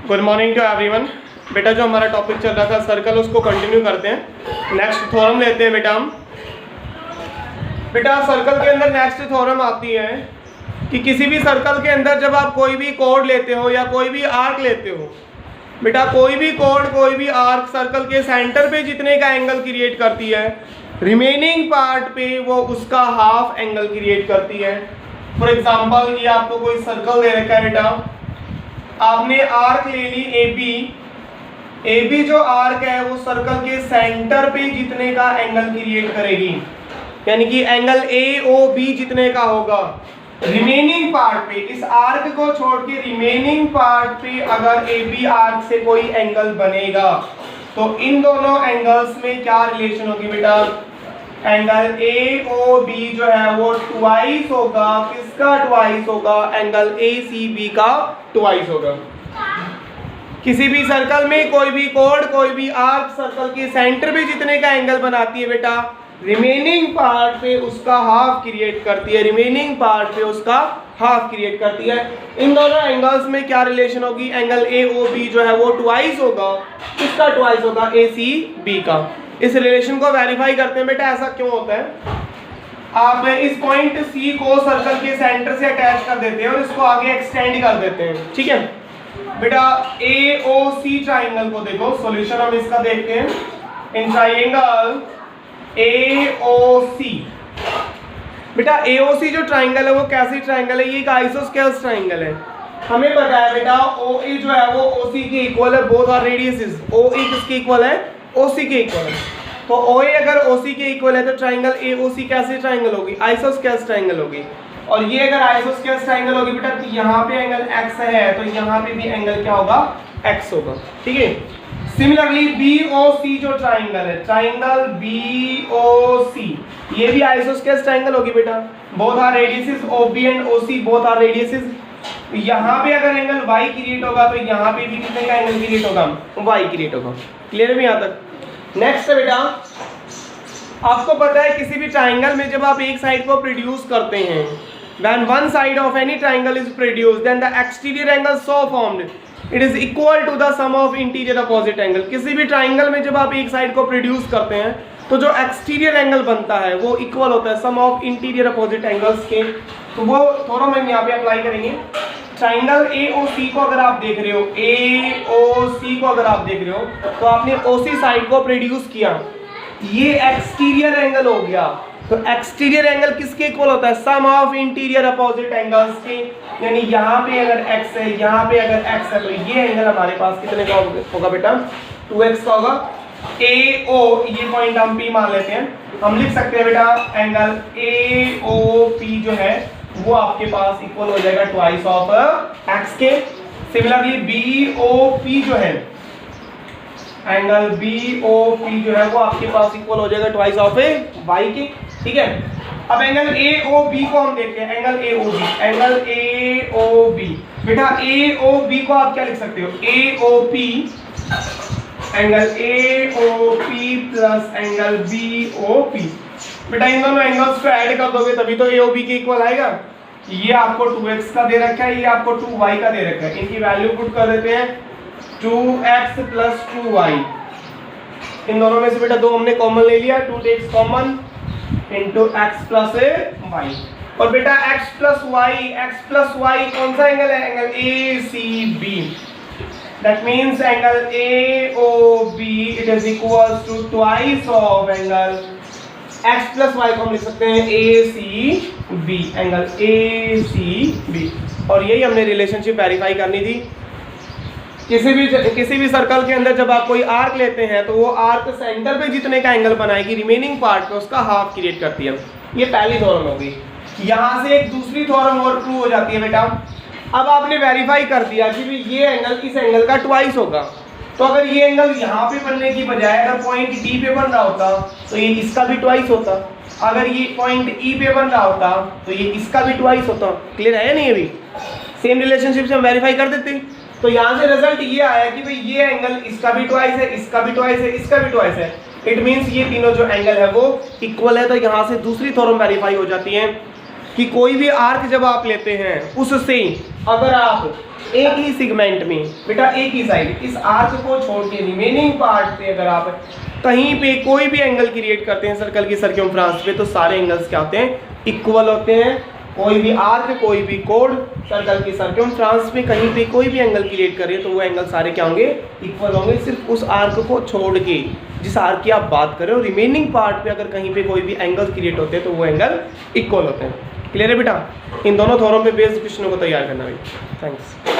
Good morning to everyone. बेटा जो हमारा टॉपिक चल रहा था सर्कल, उसको कंटिन्यू करते हैं। नेक्स्ट थ्योरम लेते हैं बेटा हम। बेटा सर्कल के अंदर नेक्स्ट थ्योरम आती है कि किसी भी सर्कल के अंदर जब आप कोई भी कोड लेते हो या कोई भी आर्क लेते हो, बेटा कोई भी कोड कोई भी आर्क सर्कल के सेंटर पे जितने का एंगल क्रिएट करती है, रिमेनिंग पार्ट पे वो उसका हाफ एंगल क्रिएट करती है। फॉर एग्जाम्पल ये आपको कोई सर्कल दे रखा है बेटा, आपने आर्क ले ली ए बी जो आर्क है वो सर्कल के सेंटर पे जितने का एंगल क्रिएट करेगी, यानी कि एंगल ए ओ बी जितने का होगा, रिमेनिंग पार्ट पे इस आर्क को छोड़ के रिमेनिंग पार्ट पे अगर ए बी आर्क से कोई एंगल बनेगा तो इन दोनों एंगल्स में क्या रिलेशन होगी बेटा, एंगल ए ओ बी जो है वो ट्वाइस होगा। किसका ट्वाइस होगा? एंगल ए सी बी का ट्वाइस होगा। किसी भी सर्कल में कोई भी कोड कोई भी आर्क सर्कल के सेंटर पे जितने का एंगल बनाती है बेटा, रिमेनिंग पार्ट पे उसका हाफ क्रिएट करती है, रिमेनिंग पार्ट पे उसका हाफ क्रिएट करती है। इन दोनों एंगल्स में क्या रिलेशन होगी? एंगल ए ओ बी जो है वो ट्वाइस होगा। किसका ट्वाइस होगा? ए सी बी का। इस रिलेशन को वेरीफाई करते हैं बेटा। ऐसा क्यों होता है? आप इस पॉइंट सी को सर्कल के सेंटर से अटैच कर देते हैं और इसको आगे एक्सटेंड कर देते हैं, ठीक है बेटा। ए ओ सी ट्राइंगल को देखो, सॉल्यूशन हम इसका देखते हैं। इन ट्राइंगल ए ओ सी, बेटा ए ओ सी जो ट्राइंगल है वो कैसी ट्राइंगल है? ये एक आइसोस्केल्स ट्राइंगल है। हमें पता है बेटा ओ ए जो है वो ओ सी के इक्वल है, बोथ आर रेडियसेस। ओ ए किसके इक्वल है? ओ सी के इक्वल है। तो ओ ए अगर ओ सी के इक्वल है तो ट्राइंगल ए ओ सी कैसी ट्राइंगल होगी? आइसोस्केल्स ट्राइंगल होगी। और ये अगर आइसोस्केल्स ट्राइंगल होगी बेटा तो यहाँ पे एंगल x है तो यहाँ पे भी एंगल क्या होगा? x होगा, ठीक है। सिमिलरली बी ओ सी जो ट्राइंगल है, ट्राइंगल बी ओ सी, ये भी आइसोस्केल्स ट्राइंगल होगी बेटा। Both are radiuses, O B and O C both are radiuses. यहाँ पे अगर एंगल y क्रिएट होगा तो यहाँ पे भी कितने का एंगल क्रिएट होगा? y क्रिएट होगा। क्लियर है यहाँ तक? नेक्स्ट है बेटा, आपको पता है किसी भी ट्राइंगल में जब आप एक साइड को प्रोड्यूस करते हैं, when one side of any triangle is produced then the exterior angle so formed it is equal to the sum of interior opposite angle। किसी भी ट्राइंगल में जब आप एक साइड को प्रोड्यूस करते हैं तो जो एक्सटीरियर एंगल बनता है वो इक्वल होता है सम ऑफ इंटीरियर अपोजिट एंगल्स के। तो वो थोड़ा हम यहाँ पे अप्लाई करेंगे। ट्राइंगल ए ओ सी को अगर आप देख रहे हो, ए ओ सी को अगर आप देख रहे हो तो आपने ओ सी साइड को प्रोड्यूस किया, ये एक्सटीरियर एंगल हो गया। तो एक्सटीरियर एंगल किसके इक्वल होता है? सम ऑफ इंटीरियर अपोजिट एंगल्स के। यानी यहाँ पे अगर x है, यहाँ पे अगर x है तो ये एंगल हमारे पास कितने का होगा बेटा? 2x का होगा। ए ओ, ये पॉइंट हम P मान लेते हैं। हम लिख सकते हैं बेटा एंगल ए ओ पी जो है वो आपके पास इक्वल हो जाएगा ट्वाइस ऑफ x के। सिमिलरली बी ओ पी जो है, एंगल बी ओ पी जो है वो आपके पास इक्वल हो जाएगा ट्वाइस ऑफ y के, ठीक है। अब एंगल ए ओ बी को हम देखते हैं। Angle A O B, angle A O B बेटा, ए ओ बी को आप क्या लिख सकते हो? A O P, angle A O P plus angle B O P. बेटा इन दोनों एंगल्स को ऐड कर दोगे तभी तो ए ओ बी के इक्वल आएगा। ये आपको 2x का दे रखा है, ये आपको 2y का दे रखा है। इनकी वैल्यू पुट कर देते हैं 2x प्लस 2y। इन दोनों में से बेटा दो हमने कॉमन ले लिया, 2 takes common into x plus y। और बेटा x प्लस y कौन सा एंगल है? Angle A C B. That means angle A O B it is equals to twice of angle x plus y को हम लिख सकते हैं A C B, angle A C B. और यही हमने रिलेशनशिप वेरीफाई करनी थी। किसी भी सर्कल के अंदर जब आप कोई आर्क लेते हैं तो वो आर्क सेंटर पे जितने का एंगल बनाएगी, रिमेनिंग पार्ट पे उसका हाफ क्रिएट करती है। ये पहली थ्योरम होगी। यहाँ से एक दूसरी थ्योरम और प्रूव हो जाती है बेटा। अब आपने वेरीफाई कर दिया कि ये एंगल इस एंगल का ट्वाइस होगा। तो अगर ये एंगल यहाँ पे बनने की बजाय अगर पॉइंट डी पे बन रहा होता तो ये इसका भी ट्वाइस होता। अगर ये पॉइंट ई पे बन रहा होता तो ये इसका भी ट्वाइस होता। क्लियर है नहीं? अभी सेम रिलेशनशिप से हम वेरीफाई कर देते। तो यहाँ से रिजल्ट ये आया कि भाई ये एंगल इसका भी ट्वाइस है, इसका भी ट्वाइस है, इसका भी ट्वाइस है। इट मीन्स ये तीनों जो एंगल है वो इक्वल है। तो यहाँ से दूसरी थ्योरम वेरीफाई हो जाती है कि कोई भी आर्क जब आप लेते हैं उससे अगर आप एक ही सेगमेंट में बेटा एक ही साइड, इस आर्क को छोड़ के रिमेनिंग पार्ट पे अगर आप कहीं पे कोई भी एंगल क्रिएट करते हैं सर्कल की सर्कमफ्रेंस पे, तो सारे एंगल्स क्या होते हैं? इक्वल होते हैं। कोई भी आर्क, कोई भी कोड सर्कल की सर्कमफ्रेंस में कहीं पे कोई भी एंगल क्रिएट करिए तो वो एंगल सारे क्या होंगे? इक्वल होंगे। सिर्फ उस आर्क को छोड़ के, जिस आर्क की आप बात कर रहे हो, रिमेनिंग पार्ट पे अगर कहीं पे कोई भी एंगल क्रिएट होते हैं तो वो एंगल इक्वल होते हैं। क्लियर है बेटा? इन दोनों थ्योरम पे बेस्ड क्वेश्चनों को तैयार करना भाई। थैंक्स।